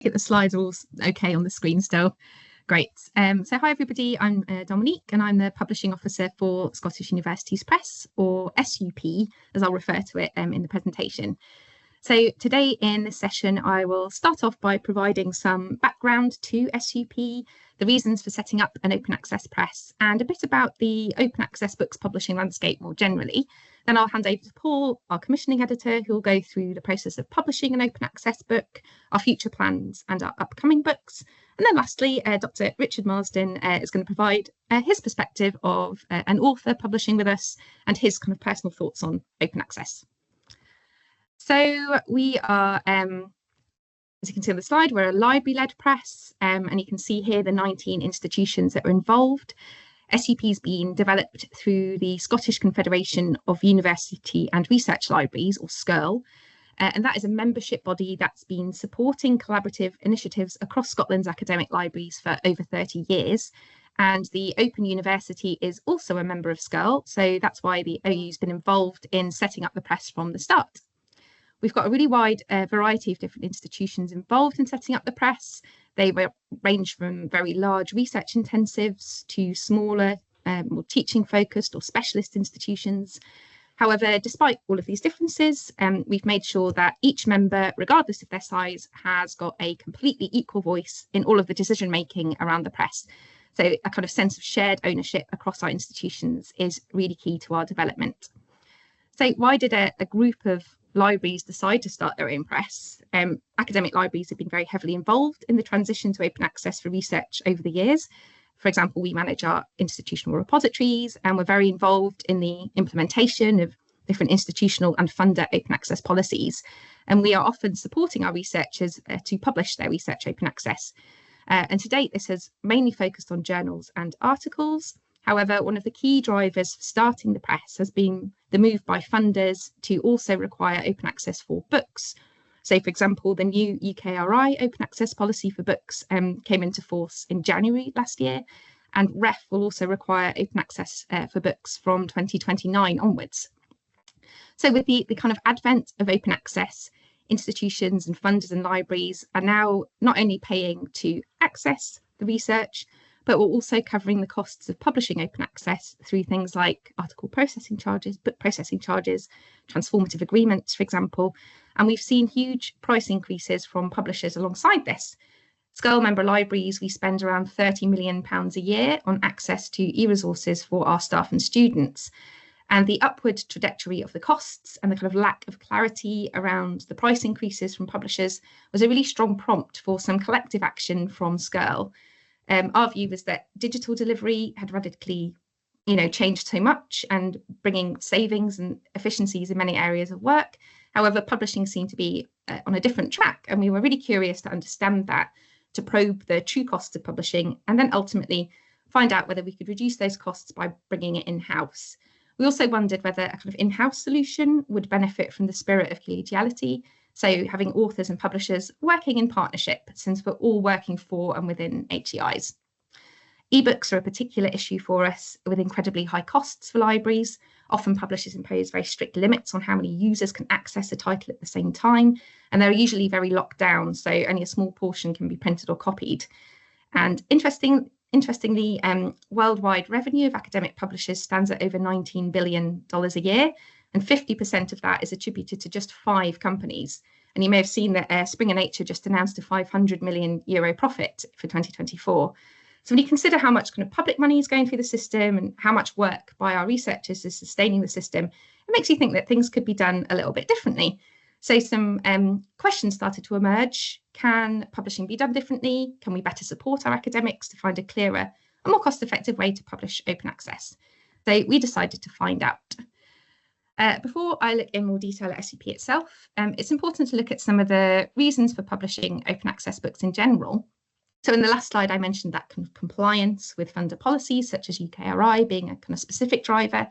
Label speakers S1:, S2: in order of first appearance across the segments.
S1: The slides are all okay on the screen still. Great. So hi everybody, I'm Dominique and I'm the Publishing Officer for Scottish Universities Press, or SUP as I'll refer to it in the presentation. So today in this session I will start off by providing some background to SUP, the reasons for setting up an open access press, and a bit about the open access books publishing landscape more generally. Then I'll hand over to Paul, our commissioning editor, who will go through the process of publishing an open access book, our future plans and our upcoming books. And then lastly, Dr. Richard Marsden is going to provide his perspective of an author publishing with us and his kind of personal thoughts on open access. So we are, as you can see on the slide, we're a library-led press, and you can see here the 19 institutions that are involved. SUP has been developed through the Scottish Confederation of University and Research Libraries, or SCURL, and that is a membership body that's been supporting collaborative initiatives across Scotland's academic libraries for over 30 years. And the Open University is also a member of SCURL, so that's why the OU's been involved in setting up the press from the start. We've got a really wide variety of different institutions involved in setting up the press. They range from very large research intensives to smaller, more teaching focused or specialist institutions. However, despite all of these differences, we've made sure that each member, regardless of their size, has got a completely equal voice in all of the decision making around the press. So a kind of sense of shared ownership across our institutions is really key to our development. So why did a group of libraries decide to start their own press? Academic libraries have been very heavily involved in the transition to open access for research over the years. For example, we manage our institutional repositories and we're very involved in the implementation of different institutional and funder open access policies. And we are often supporting our researchers to publish their research open access. And to date, this has mainly focused on journals and articles. However, one of the key drivers for starting the press has been the move by funders to also require open access for books. So, for example, the new UKRI open access policy for books came into force in January last year, and REF will also require open access for books from 2029 onwards. So with the kind of advent of open access, institutions and funders and libraries are now not only paying to access the research, but we're also covering the costs of publishing open access through things like article processing charges, book processing charges, transformative agreements, for example. And we've seen huge price increases from publishers alongside this. SCURL member libraries, we spend around £30 million a year on access to e-resources for our staff and students. And the upward trajectory of the costs and the kind of lack of clarity around the price increases from publishers was a really strong prompt for some collective action from SCURL. Our view was that digital delivery had radically, changed so much and bringing savings and efficiencies in many areas of work. However, publishing seemed to be on a different track, and we were really curious to understand that, to probe the true costs of publishing, and then ultimately find out whether we could reduce those costs by bringing it in-house. We also wondered whether a kind of in-house solution would benefit from the spirit of collegiality, so having authors and publishers working in partnership, since we're all working for and within HEIs. Ebooks are a particular issue for us, with incredibly high costs for libraries. Often publishers impose very strict limits on how many users can access a title at the same time, and they're usually very locked down, so only a small portion can be printed or copied. And interestingly, worldwide revenue of academic publishers stands at over $19 billion a year, and 50% of that is attributed to just 5 companies. And you may have seen that Springer Nature just announced a €500 million profit for 2024. So when you consider how much kind of public money is going through the system and how much work by our researchers is sustaining the system, it makes you think that things could be done a little bit differently. So some questions started to emerge. Can publishing be done differently? Can we better support our academics to find a clearer and more cost-effective way to publish open access? So we decided to find out. Before I look in more detail at SUP itself, it's important to look at some of the reasons for publishing open access books in general. So in the last slide, I mentioned that kind of compliance with funder policies, such as UKRI being a kind of specific driver.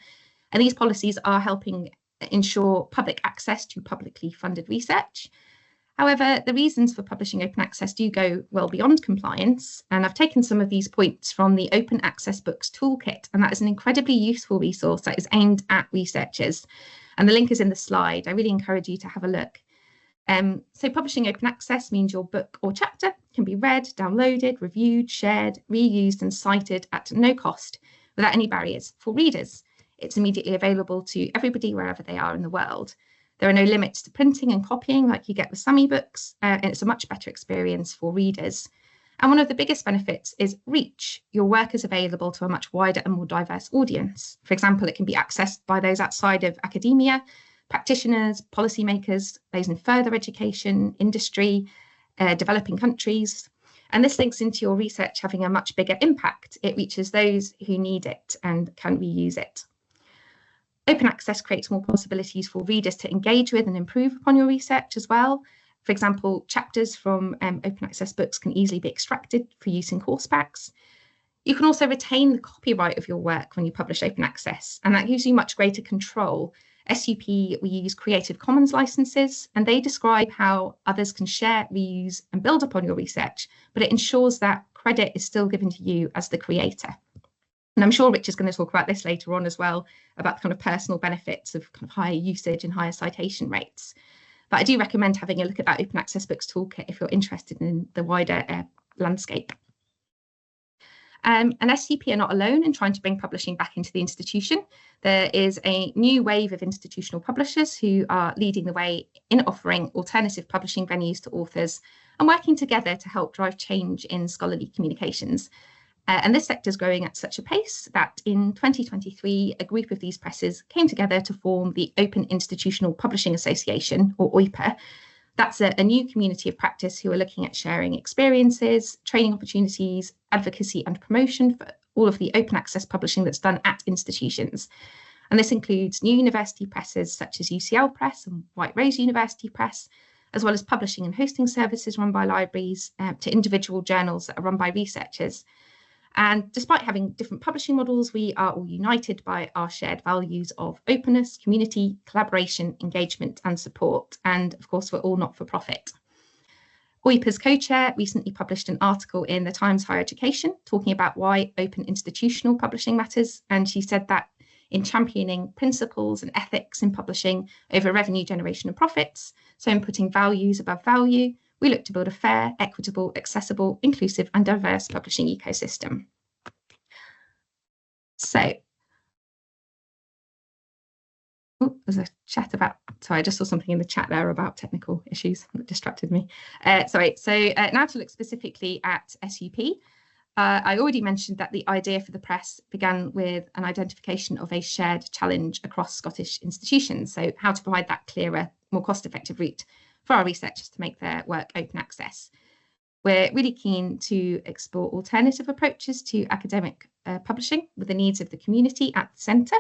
S1: And these policies are helping ensure public access to publicly funded research. However, the reasons for publishing open access do go well beyond compliance, and I've taken some of these points from the Open Access Books Toolkit, and that is an incredibly useful resource that is aimed at researchers. And the link is in the slide. I really encourage you to have a look. So publishing open access means your book or chapter can be read, downloaded, reviewed, shared, reused and cited at no cost without any barriers for readers. It's immediately available to everybody wherever they are in the world. There are no limits to printing and copying like you get with some ebooks, and it's a much better experience for readers. And one of the biggest benefits is reach. Your work is available to a much wider and more diverse audience. For example, it can be accessed by those outside of academia, practitioners, policymakers, those in further education, industry, developing countries. And this links into your research having a much bigger impact. It reaches those who need it and can reuse it. Open access creates more possibilities for readers to engage with and improve upon your research as well. For example, chapters from open access books can easily be extracted for use in course packs. You can also retain the copyright of your work when you publish open access, and that gives you much greater control. SUP, we use Creative Commons licenses, and they describe how others can share, reuse, and build upon your research, but it ensures that credit is still given to you as the creator. And I'm sure Rich is going to talk about this later on as well, about the kind of personal benefits of kind of higher usage and higher citation rates. But I do recommend having a look at that Open Access Books Toolkit if you're interested in the wider landscape. And SUP are not alone in trying to bring publishing back into the institution. There is a new wave of institutional publishers who are leading the way in offering alternative publishing venues to authors and working together to help drive change in scholarly communications. And this sector is growing at such a pace that in 2023, a group of these presses came together to form the Open Institutional Publishing Association, or OIPA. That's a new community of practice who are looking at sharing experiences, training opportunities, advocacy and promotion for all of the open access publishing that's done at institutions. And this includes new university presses such as UCL Press and White Rose University Press, as well as publishing and hosting services run by libraries to individual journals that are run by researchers. And despite having different publishing models, we are all united by our shared values of openness, community, collaboration, engagement, and support. And of course, we're all not for profit. OIPA's co-chair recently published an article in the Times Higher Education talking about why open institutional publishing matters. And she said that in championing principles and ethics in publishing over revenue generation and profits, so in putting values above value, we look to build a fair, equitable, accessible, inclusive and diverse publishing ecosystem. So, there's a chat about, sorry, I just saw something in the chat there about technical issues that distracted me. Now to look specifically at SUP. I already mentioned that the idea for the press began with an identification of a shared challenge across Scottish institutions. So how to provide that clearer, more cost-effective route for our researchers to make their work open access. We're really keen to explore alternative approaches to academic publishing with the needs of the community at the centre.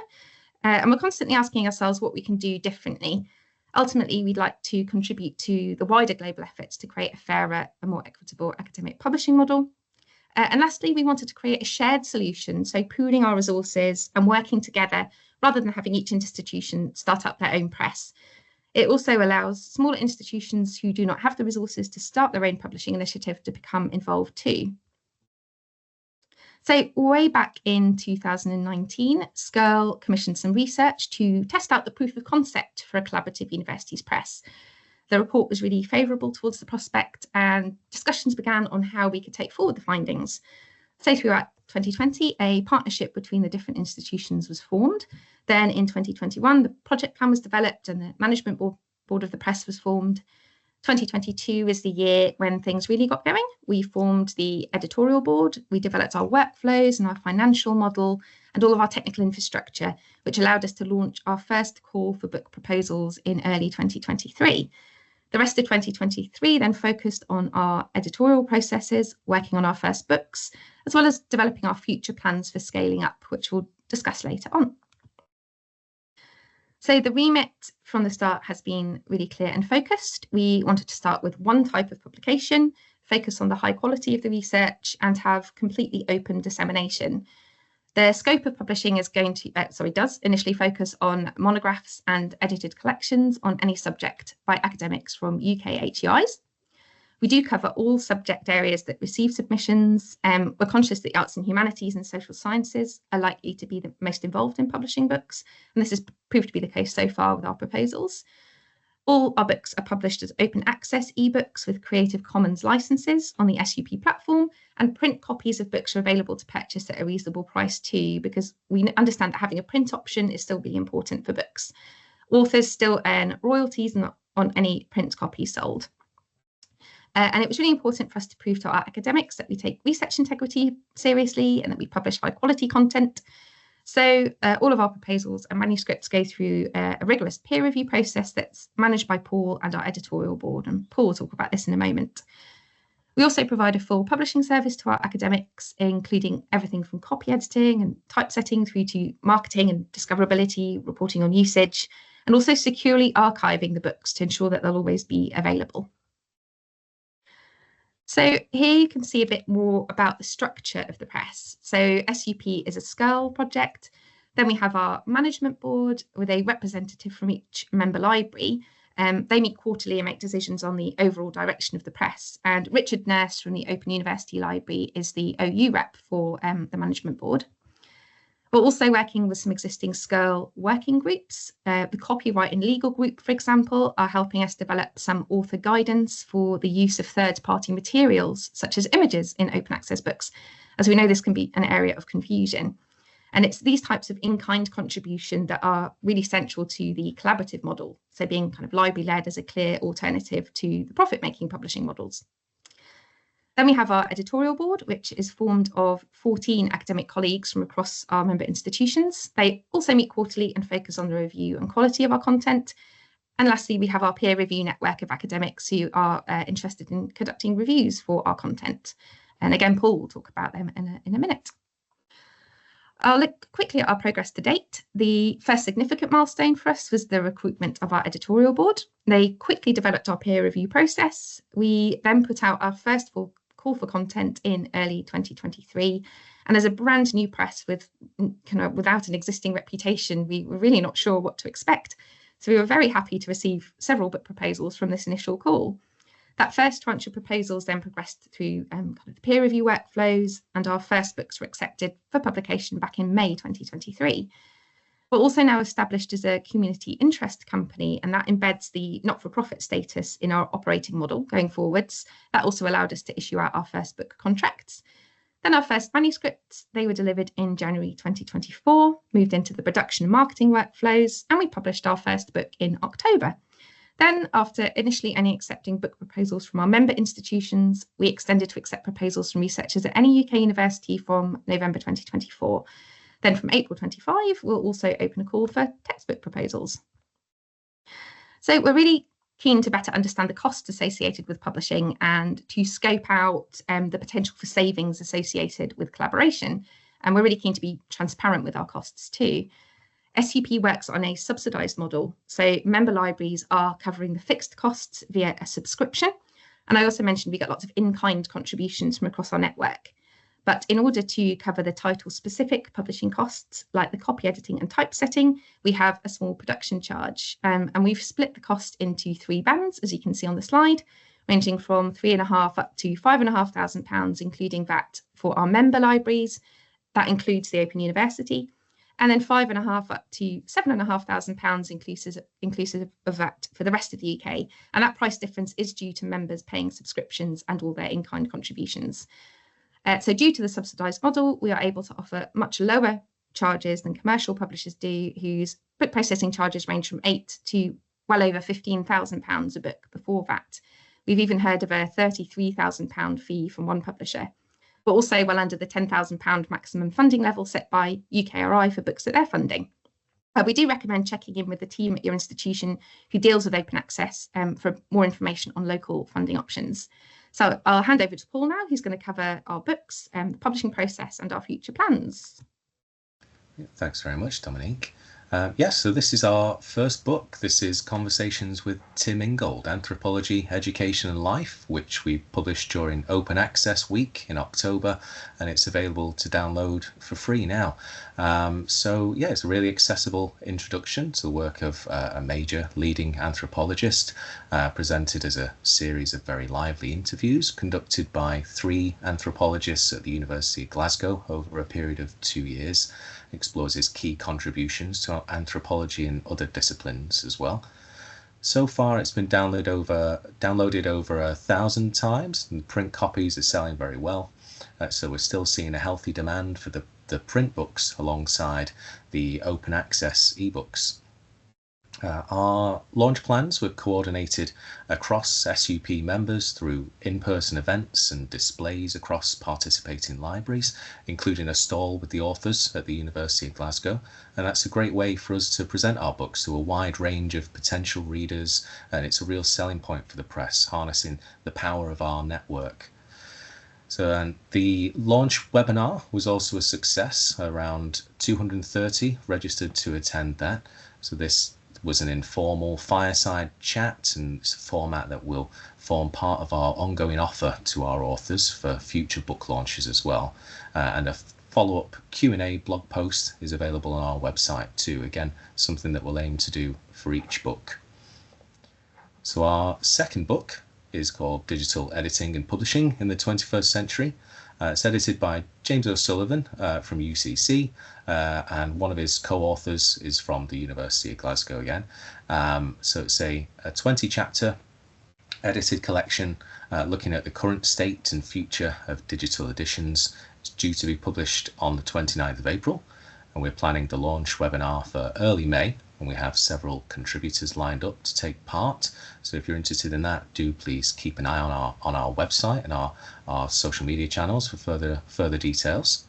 S1: And we're constantly asking ourselves what we can do differently. Ultimately, we'd like to contribute to the wider global efforts to create a fairer and more equitable academic publishing model. And lastly, we wanted to create a shared solution, so pooling our resources and working together rather than having each institution start up their own press. It also allows smaller institutions who do not have the resources to start their own publishing initiative to become involved too. So way back in 2019, SCURL commissioned some research to test out the proof of concept for a collaborative universities press. The report was really favourable towards the prospect and discussions began on how we could take forward the findings. So throughout 2020, a partnership between the different institutions was formed. Then in 2021, the project plan was developed and the management board of the press was formed. 2022 is the year when things really got going. We formed the editorial board, we developed our workflows and our financial model and all of our technical infrastructure, which allowed us to launch our first call for book proposals in early 2023. The rest of 2023 then focused on our editorial processes, working on our first books, as well as developing our future plans for scaling up, which we'll discuss later on. So the remit from the start has been really clear and focused. We wanted to start with one type of publication, focus on the high quality of the research and have completely open dissemination. The scope of publishing is going to, does initially focus on monographs and edited collections on any subject by academics from UK HEIs. We do cover all subject areas that receive submissions. We're conscious that the arts and humanities and social sciences are likely to be the most involved in publishing books, and this has proved to be the case so far with our proposals. All our books are published as open access ebooks with Creative Commons licenses on the SUP platform, and print copies of books are available to purchase at a reasonable price too, because we understand that having a print option is still really important for books. Authors still earn royalties on any print copy sold. And it was really important for us to prove to our academics that we take research integrity seriously and that we publish high quality content. So all of our proposals and manuscripts go through a rigorous peer review process that's managed by Paul and our editorial board, and Paul will talk about this in a moment. We also provide a full publishing service to our academics, including everything from copy editing and typesetting through to marketing and discoverability, reporting on usage, and also securely archiving the books to ensure that they'll always be available. So here you can see a bit more about the structure of the press. So SUP is a SCURL project. Then we have our management board with a representative from each member library. They meet quarterly and make decisions on the overall direction of the press. And Richard Nurse from the Open University Library is the OU rep for the management board. We're also working with some existing SCURL working groups. The copyright and legal group, for example, are helping us develop some author guidance for the use of third-party materials, such as images in open access books, as we know this can be an area of confusion. And it's these types of in-kind contribution that are really central to the collaborative model, so being kind of library-led as a clear alternative to the profit-making publishing models. Then we have our editorial board, which is formed of 14 academic colleagues from across our member institutions. They also meet quarterly and focus on the review and quality of our content. And lastly, we have our peer review network of academics who are interested in conducting reviews for our content. And again, Paul will talk about them in a minute. I'll look quickly at our progress to date. The first significant milestone for us was the recruitment of our editorial board. They quickly developed our peer review process. We then put out our first full call for content in early 2023, and as a brand new press without an existing reputation, we were really not sure what to expect. So we were very happy to receive several book proposals from this initial call. That first tranche of proposals then progressed through the peer review workflows, and our first books were accepted for publication back in May 2023. We're also now established as a community interest company, and that embeds the not-for-profit status in our operating model going forwards. That also allowed us to issue out our first book contracts. Then our first manuscripts, they were delivered in January 2024, moved into the production and marketing workflows, and we published our first book in October. Then, after initially only accepting book proposals from our member institutions, we extended to accept proposals from researchers at any UK university from November 2024. Then from April 25, we'll also open a call for textbook proposals. So we're really keen to better understand the costs associated with publishing and to scope out the potential for savings associated with collaboration. And we're really keen to be transparent with our costs too. SUP works on a subsidised model, so member libraries are covering the fixed costs via a subscription. And I also mentioned we get lots of in-kind contributions from across our network. But in order to cover the title-specific publishing costs, like the copy editing and typesetting, we have a small production charge. And we've split the cost into 3 bands, as you can see on the slide, ranging from £3,500 up to £5,500, including that for our member libraries. That includes the Open University. And then £5,500 up to £7,500 inclusive of that for the rest of the UK. And that price difference is due to members paying subscriptions and all their in-kind contributions. So due to the subsidised model, we are able to offer much lower charges than commercial publishers do, whose book processing charges range from £8,000 to well over £15,000 a book before that. We've even heard of a £33,000 fee from one publisher, but also well under the £10,000 maximum funding level set by UKRI for books that they're funding. We do recommend checking in with the team at your institution who deals with open access for more information on local funding options. So I'll hand over to Paul now, who's going to cover our books, the publishing process and our future plans.
S2: Thanks very much, Dominique. Yes, so this is our first book. This is Conversations with Tim Ingold, Anthropology, Education and Life, which we published during Open Access Week in October, and it's available to download for free now. So yeah, it's a really accessible introduction to the work of a major leading anthropologist, presented as a series of very lively interviews conducted by 3 anthropologists at the University of Glasgow over a period of 2 years. Explores his key contributions to anthropology and other disciplines as well. So far, it's been downloaded over 1,000 times, and print copies are selling very well. So we're still seeing a healthy demand for the print books alongside the open access ebooks. Our launch plans were coordinated across SUP members through in-person events and displays across participating libraries, including a stall with the authors at the University of Glasgow. And that's a great way for us to present our books to a wide range of potential readers, and it's a real selling point for the press, harnessing the power of our network. So the launch webinar was also a success. Around 230 registered to attend that. So this was an informal fireside chat, and it's a format that will form part of our ongoing offer to our authors for future book launches as well. And a follow-up Q&A blog post is available on our website too. Again, something that we'll aim to do for each book. So our second book is called Digital Editing and Publishing in the 21st Century. It's edited by James O'Sullivan from UCC, and one of his co-authors is from the University of Glasgow again. So it's a 20-chapter edited collection looking at the current state and future of digital editions. It's due to be published on the 29th of April, and we're planning the launch webinar for early May, and we have several contributors lined up to take part. So if you're interested in that, do please keep an eye on our website and our social media channels for further details.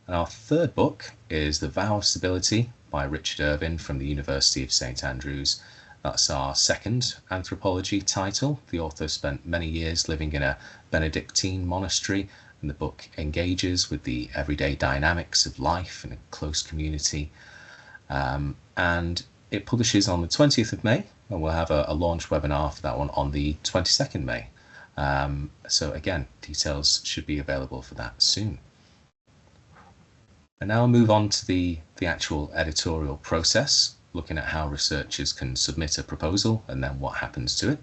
S2: And our third book is The Vow of Stability by Richard Irvin from the University of St Andrews. That's our second anthropology title. The author spent many years living in a Benedictine monastery, and the book engages with the everyday dynamics of life in a close community. And it publishes on the 20th of May, and we'll have a launch webinar for that one on the 22nd May. So again, details should be available for that soon. And now I'll move on to the actual editorial process, looking at how researchers can submit a proposal and then what happens to it.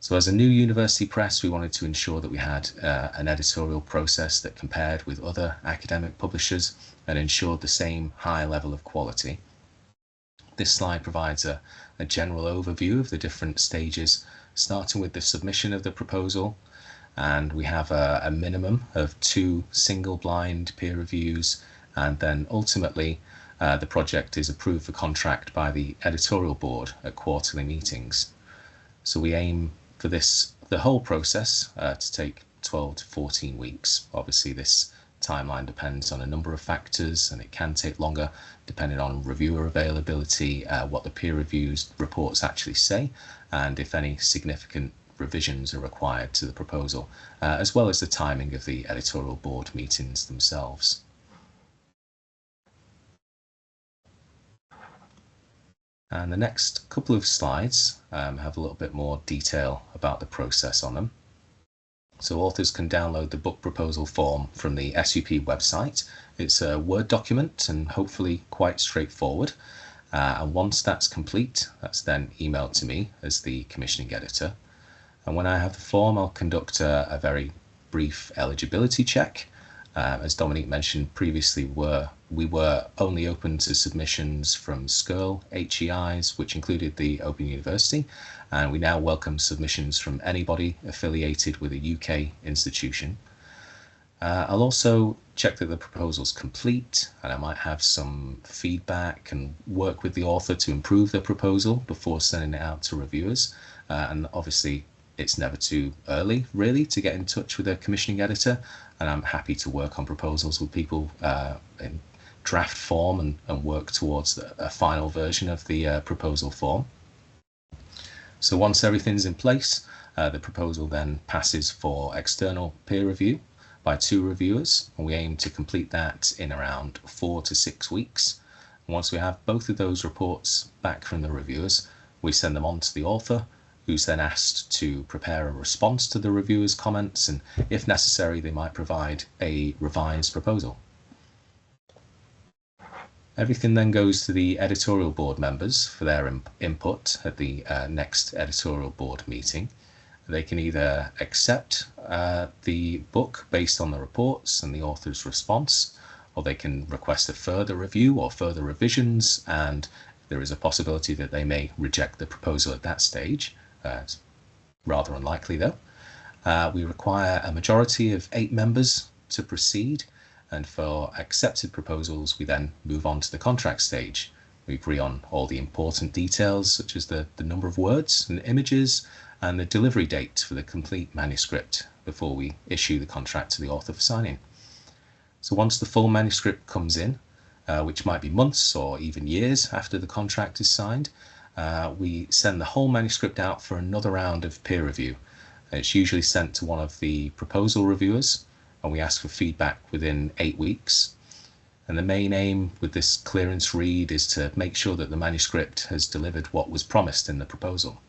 S2: So as a new university press, we wanted to ensure that we had an editorial process that compared with other academic publishers and ensured the same high level of quality. This slide provides a general overview of the different stages, starting with the submission of the proposal, and we have a minimum of 2 single-blind peer reviews, and then ultimately the project is approved for contract by the editorial board at quarterly meetings. So we aim for the whole process to take 12 to 14 weeks. Obviously this timeline depends on a number of factors, and it can take longer depending on reviewer availability, what the peer reviews reports actually say, and if any significant revisions are required to the proposal, as well as the timing of the editorial board meetings themselves. And the next couple of slides have a little bit more detail about the process on them. So authors can download the book proposal form from the SUP website. It's a Word document and hopefully quite straightforward. And once that's complete, that's then emailed to me as the commissioning editor. And when I have the form, I'll conduct a very brief eligibility check. As Dominique mentioned previously, we were only open to submissions from SCURL HEIs, which included the Open University, and we now welcome submissions from anybody affiliated with a UK institution. I'll also check that the proposal's complete, and I might have some feedback and work with the author to improve the proposal before sending it out to reviewers. And obviously it's never too early really to get in touch with a commissioning editor, and I'm happy to work on proposals with people in draft form and work towards a final version of the proposal form. So once everything's in place, the proposal then passes for external peer review by 2 reviewers, and we aim to complete that in around 4 to 6 weeks. And once we have both of those reports back from the reviewers, we send them on to the author, who's then asked to prepare a response to the reviewers' comments, and if necessary they might provide a revised proposal. Everything then goes to the editorial board members for their input at the next editorial board meeting. They can either accept the book based on the reports and the author's response, or they can request a further review or further revisions, and There is a possibility that they may reject the proposal at that stage. It's rather unlikely though. We require a majority of 8 members to proceed, and for accepted proposals we then move on to the contract stage. We agree on all the important details such as the number of words and images and the delivery date for the complete manuscript before we issue the contract to the author for signing. So once the full manuscript comes in, which might be months or even years after the contract is signed, we send the whole manuscript out for another round of peer review. It's usually sent to one of the proposal reviewers, and we ask for feedback within 8 weeks. And the main aim with this clearance read is to make sure that the manuscript has delivered what was promised in the proposal.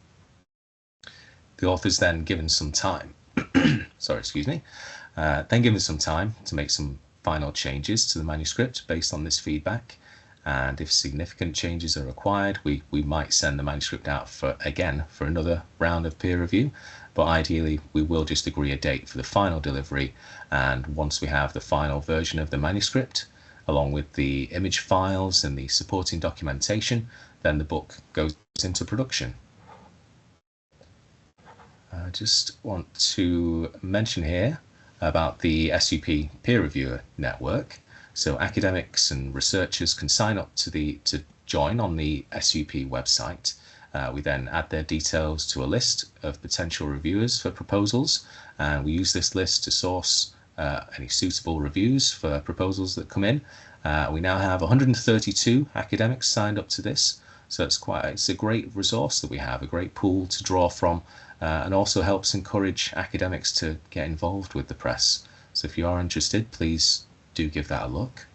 S2: The author's then given some time, then given some time to make some final changes to the manuscript based on this feedback. And if significant changes are required, we might send the manuscript out for another round of peer review. But ideally, we will just agree a date for the final delivery. And once we have the final version of the manuscript, along with the image files and the supporting documentation, then the book goes into production. I just want to mention here about the SUP peer reviewer network. So academics and researchers can sign up to join on the SUP website. We then add their details to a list of potential reviewers for proposals, and we use this list to source any suitable reviews for proposals that come in. We now have 132 academics signed up to this, so it's a great resource that we have, a great pool to draw from, and also helps encourage academics to get involved with the press. So if you are interested, please do give that a look.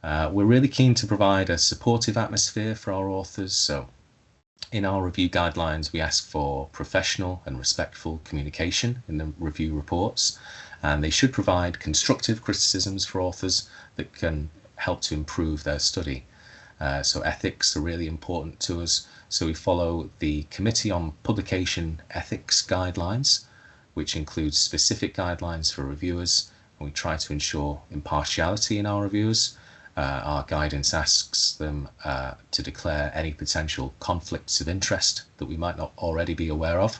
S2: We're really keen to provide a supportive atmosphere for our authors, so in our review guidelines we ask for professional and respectful communication in the review reports, and they should provide constructive criticisms for authors that can help to improve their study. So ethics are really important to us, so we follow the Committee on Publication Ethics guidelines, which includes specific guidelines for reviewers, and we try to ensure impartiality in our reviewers. Our guidance asks them to declare any potential conflicts of interest that we might not already be aware of.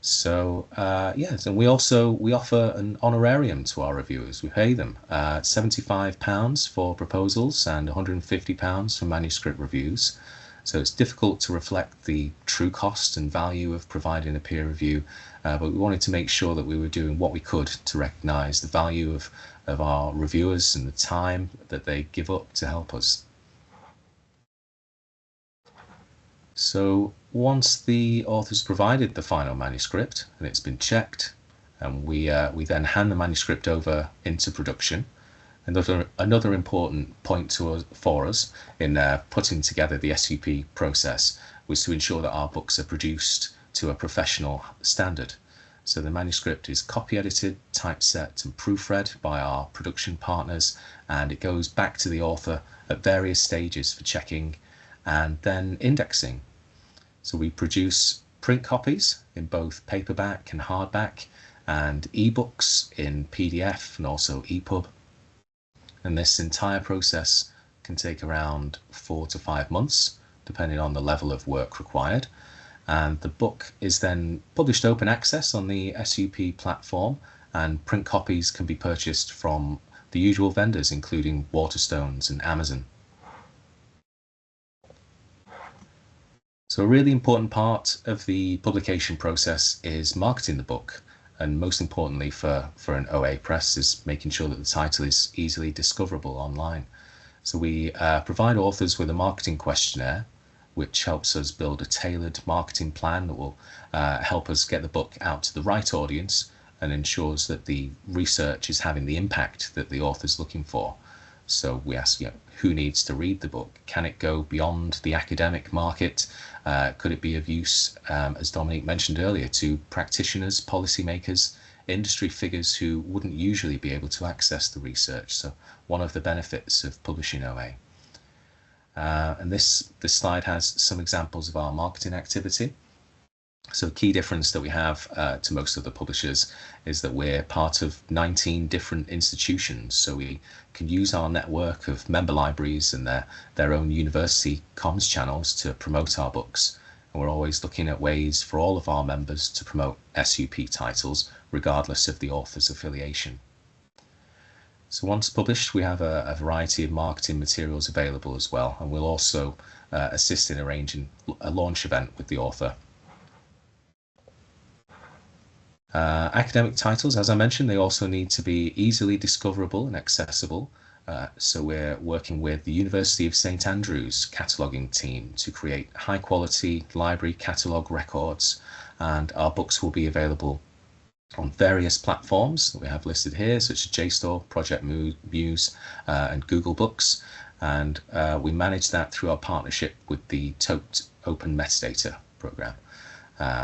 S2: So yes, and we offer an honorarium to our reviewers. We pay them £75 for proposals and £150 for manuscript reviews. So it's difficult to reflect the true cost and value of providing a peer review, but we wanted to make sure that we were doing what we could to recognise the value of our reviewers and the time that they give up to help us. So once the author's provided the final manuscript and it's been checked, and we then hand the manuscript over into production. Another important point for us in putting together the SUP process was to ensure that our books are produced to a professional standard. So the manuscript is copy edited, typeset and proofread by our production partners, and it goes back to the author at various stages for checking and then indexing. So we produce print copies in both paperback and hardback, and ebooks in PDF and also EPUB. And this entire process can take around 4 to 5 months, depending on the level of work required. And the book is then published open access on the SUP platform, and print copies can be purchased from the usual vendors, including Waterstones and Amazon. So a really important part of the publication process is marketing the book. And most importantly for an OA press is making sure that the title is easily discoverable online. So we provide authors with a marketing questionnaire, which helps us build a tailored marketing plan that will help us get the book out to the right audience and ensures that the research is having the impact that the author's looking for. So we ask, who needs to read the book? Can it go beyond the academic market? Could it be of use, as Dominique mentioned earlier, to practitioners, policymakers, industry figures who wouldn't usually be able to access the research? So one of the benefits of publishing OA. And this slide has some examples of our marketing activity. So a key difference that we have to most of the publishers is that we're part of 19 different institutions. So we can use our network of member libraries and their own university comms channels to promote our books. And we're always looking at ways for all of our members to promote SUP titles, regardless of the author's affiliation. So once published, we have a variety of marketing materials available as well, and we'll also assist in arranging a launch event with the author. Academic titles, as I mentioned, they also need to be easily discoverable and accessible. So we're working with the University of St Andrews cataloguing team to create high quality library catalogue records, and our books will be available on various platforms that we have listed here, such as JSTOR, Project Muse, and Google Books. And we manage that through our partnership with the Tote Open Metadata program.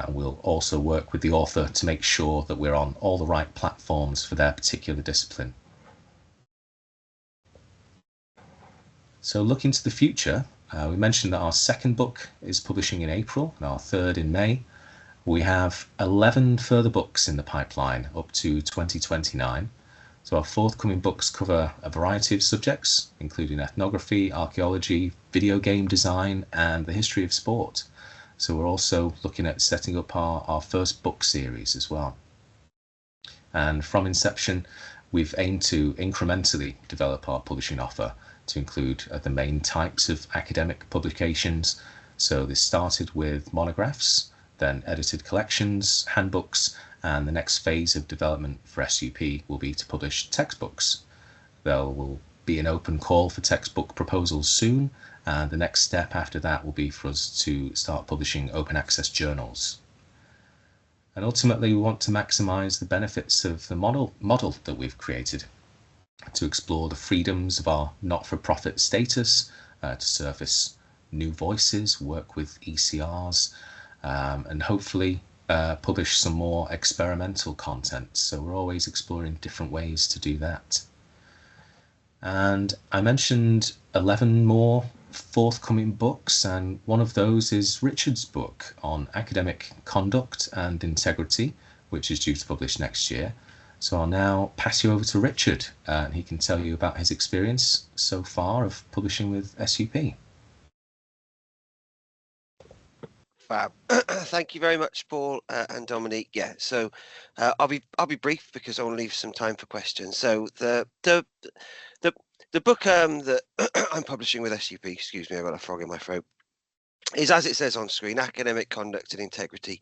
S2: We'll also work with the author to make sure that we're on all the right platforms for their particular discipline. So looking to the future, we mentioned that our second book is publishing in April and our third in May. We have 11 further books in the pipeline up to 2029. So our forthcoming books cover a variety of subjects, including ethnography, archaeology, video game design, and the history of sport. So we're also looking at setting up our first book series as well. And from inception, we've aimed to incrementally develop our publishing offer to include the main types of academic publications. So this started with monographs, then edited collections, handbooks, and the next phase of development for SUP will be to publish textbooks. There will be an open call for textbook proposals soon, and the next step after that will be for us to start publishing open access journals. And ultimately, we want to maximize the benefits of the model that we've created to explore the freedoms of our not-for-profit status, to surface new voices, work with ECRs, and hopefully publish some more experimental content. So we're always exploring different ways to do that. And I mentioned 11 more forthcoming books, and one of those is Richard's book on academic conduct and integrity, which is due to publish next year. So I'll now pass you over to Richard, and he can tell you about his experience so far of publishing with SUP.
S3: Fab. Thank you very much, Paul and Dominique. Yeah, so I'll be brief because I want to leave some time for questions. So the book that I'm publishing with SUP, excuse me, I've got a frog in my throat, is, as it says on screen, Academic Conduct and Integrity,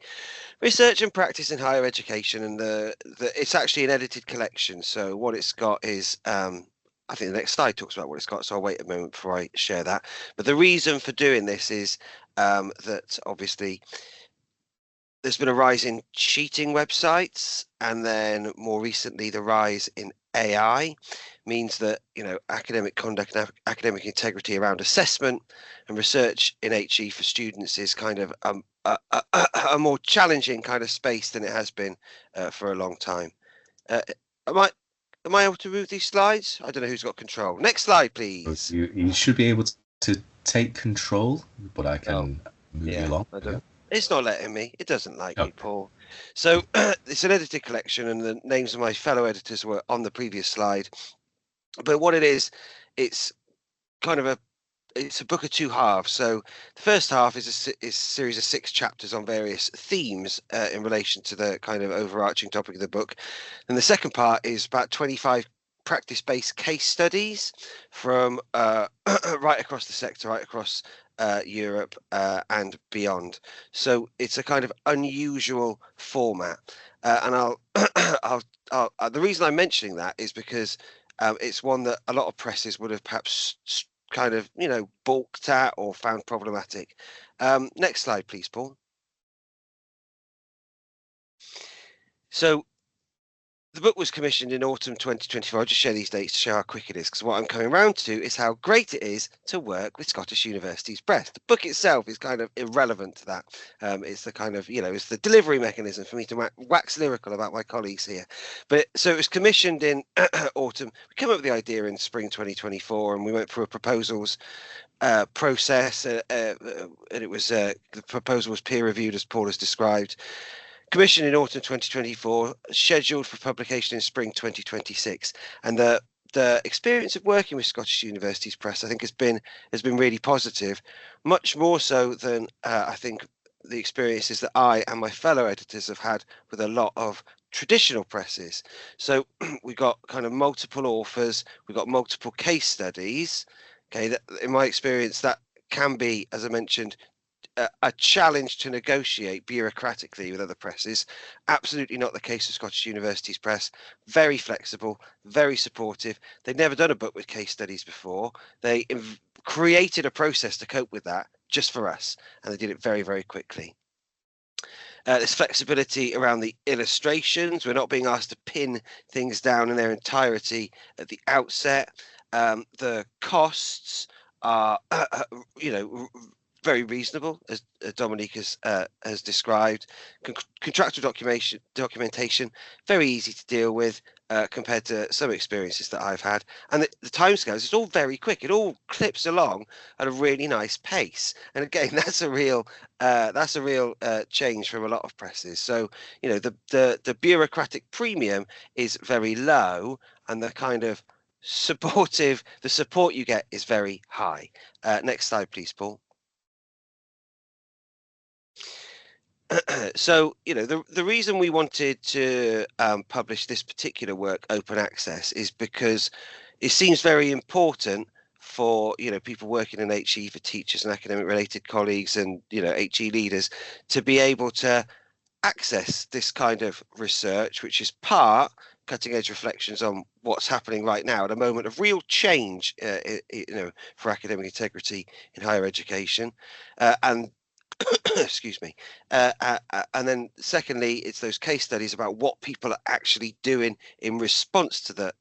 S3: Research and Practice in Higher Education, and it's actually an edited collection. So what it's got is, I think the next slide talks about what it's got, so I'll wait a moment before I share that. But the reason for doing this is that obviously there's been a rise in cheating websites, and then more recently the rise in AI means that, you know, academic conduct and academic integrity around assessment and research in HE for students is kind of a more challenging kind of space than it has been for a long time. Am I able to move these slides? I don't know who's got control. Next slide, please.
S2: You should be able to take control, but I can move you along.
S3: It's not letting me. It doesn't like me, Paul. So it's an edited collection, and the names of my fellow editors were on the previous slide. But what it is, it's kind of it's a book of two halves. So the first half is a series of 6 chapters on various themes in relation to the kind of overarching topic of the book. And the second part is about 25 practice-based case studies from right across the sector, right across Europe and beyond. So it's a kind of unusual format. And the reason I'm mentioning that is because it's one that a lot of presses would have perhaps kind of, you know, balked at or found problematic. Next slide, please, Paul. So the book was commissioned in autumn 2024. I'll just share these dates to show how quick it is, because what I'm coming around to is how great it is to work with Scottish Universities Press. The book itself is kind of irrelevant to that. It's the kind of, you know, it's the delivery mechanism for me to wax lyrical about my colleagues here. But so it was commissioned in autumn. We came up with the idea in spring 2024, and we went through proposals process, and it was the proposal was peer reviewed, as Paul has described. Commissioned in autumn 2024, scheduled for publication in spring 2026, and the experience of working with Scottish Universities Press, I think, has been really positive, much more so than I think the experiences that I and my fellow editors have had with a lot of traditional presses. So we got kind of multiple authors, we got multiple case studies. Okay, that, in my experience, that can be, as I mentioned, a challenge to negotiate bureaucratically with other presses. Absolutely not the case with Scottish Universities Press. Very flexible, very supportive. They'd never done a book with case studies before. They created a process to cope with that just for us, and they did it very, very quickly. There's flexibility around the illustrations. We're not being asked to pin things down in their entirety at the outset. The costs are, very reasonable, as Dominique has described. Contractual documentation, very easy to deal with compared to some experiences that I've had. And the timescales, it's all very quick. It all clips along at a really nice pace. And again, that's a real change from a lot of presses. So, you know, the bureaucratic premium is very low, and the kind of support you get is very high. Next slide, please, Paul. So, you know, the reason we wanted to publish this particular work open access is because it seems very important for, you know, people working in HE, for teachers and academic related colleagues and, you know, HE leaders, to be able to access this kind of research, which is part cutting edge reflections on what's happening right now at a moment of real change, you know, for academic integrity in higher education, and excuse me, and then secondly, it's those case studies about what people are actually doing in response to that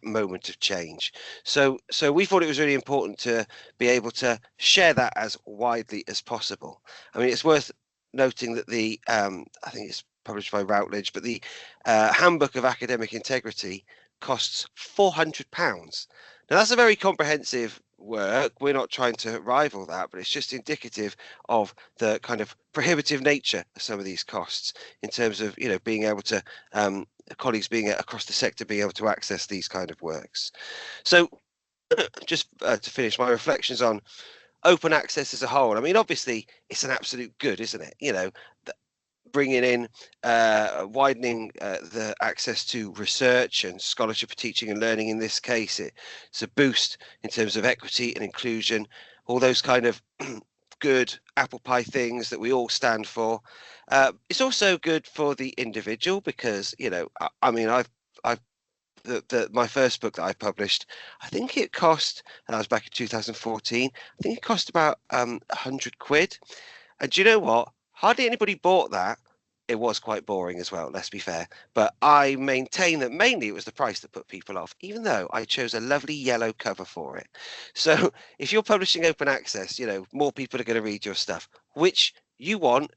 S3: moment of change. So we thought it was really important to be able to share that as widely as possible. I mean, it's worth noting that the I think it's published by Routledge, but the Handbook of Academic Integrity costs £400. Now, that's a very comprehensive work. We're not trying to rival that, but it's just indicative of the kind of prohibitive nature of some of these costs in terms of, you know, being able to colleagues being across the sector being able to access these kind of works. So just to finish my reflections on open access as a whole, I mean, obviously it's an absolute good, isn't it? You know, bringing in, widening the access to research and scholarship for teaching and learning. In this case, it's a boost in terms of equity and inclusion, all those kind of good apple pie things that we all stand for. It's also good for the individual because, you know, I mean, my first book that I published, I think it cost, and I was back in 2014, I think it cost about £100. And do you know what? Hardly anybody bought that. It was quite boring as well, let's be fair. But I maintain that mainly it was the price that put people off, even though I chose a lovely yellow cover for it. So if you're publishing open access, you know, more people are going to read your stuff, which you want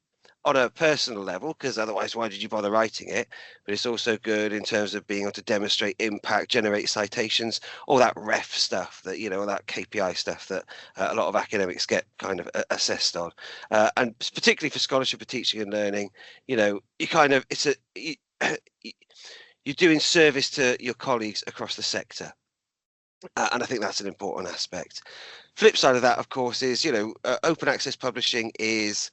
S3: on a personal level, because otherwise why did you bother writing it? But it's also good in terms of being able to demonstrate impact, generate citations, all that ref stuff that, you know, all that KPI stuff that a lot of academics get kind of assessed on, and particularly for scholarship of teaching and learning, you know, you kind of, you're doing service to your colleagues across the sector. And I think that's an important aspect. Flip side of that, of course, is, you know, open access publishing is,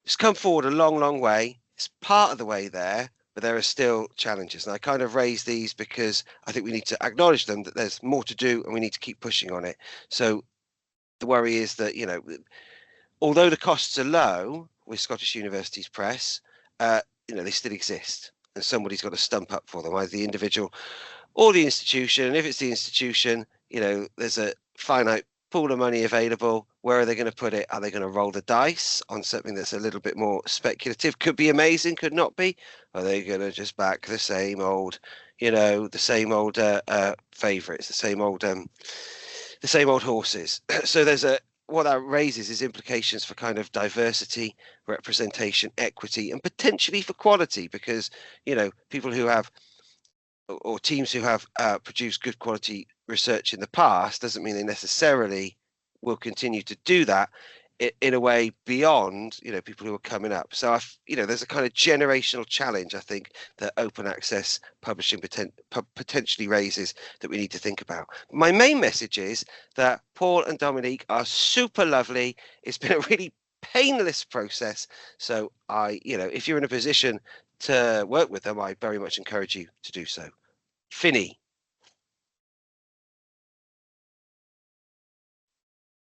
S3: it's come forward a long, long way. It's part of the way there, but there are still challenges. And I kind of raise these because I think we need to acknowledge them, that there's more to do and we need to keep pushing on it. So the worry is that, you know, although the costs are low with Scottish Universities Press, you know, they still exist. And somebody's got to stump up for them, either the individual or the institution. And if it's the institution, you know, there's a finite pool of money available. Where are they going to put it? Are they going to roll the dice on something that's a little bit more speculative? Could be amazing, could not be. Are they going to just back the same old, you know, the same old favourites, the same old horses? So there's what that raises is implications for kind of diversity, representation, equity, and potentially for quality, because, you know, people who have or teams who have produced good quality research in the past doesn't mean they necessarily will continue to do that in a way beyond, people who are coming up. So there's a kind of generational challenge, I think, that open access publishing potentially raises that we need to think about. My main message is that Paul and Dominique are super lovely. It's been a really painless process. So if you're in a position to work with them, I very much encourage you to do so. Finny.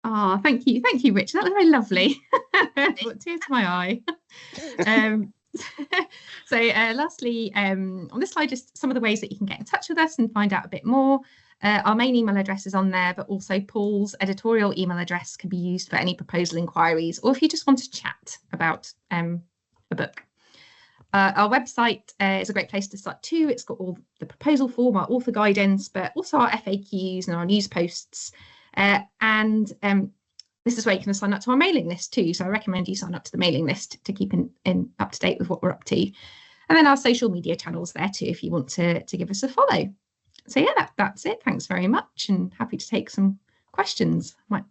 S1: Ah, thank you, Richard. That was very lovely. Brought tears to my eye. So lastly, on this slide, just some of the ways that you can get in touch with us and find out a bit more. Our main email address is on there, but also Paul's editorial email address can be used for any proposal inquiries, or if you just want to chat about a book. Our website is a great place to start too. It's got all the proposal form, our author guidance, but also our FAQs and our news posts. And this is where you can sign up to our mailing list too. So I recommend you sign up to the mailing list to keep in up to date with what we're up to. And then our social media channels there too, if you want to give us a follow. So yeah, that's it. Thanks very much, and happy to take some questions. Might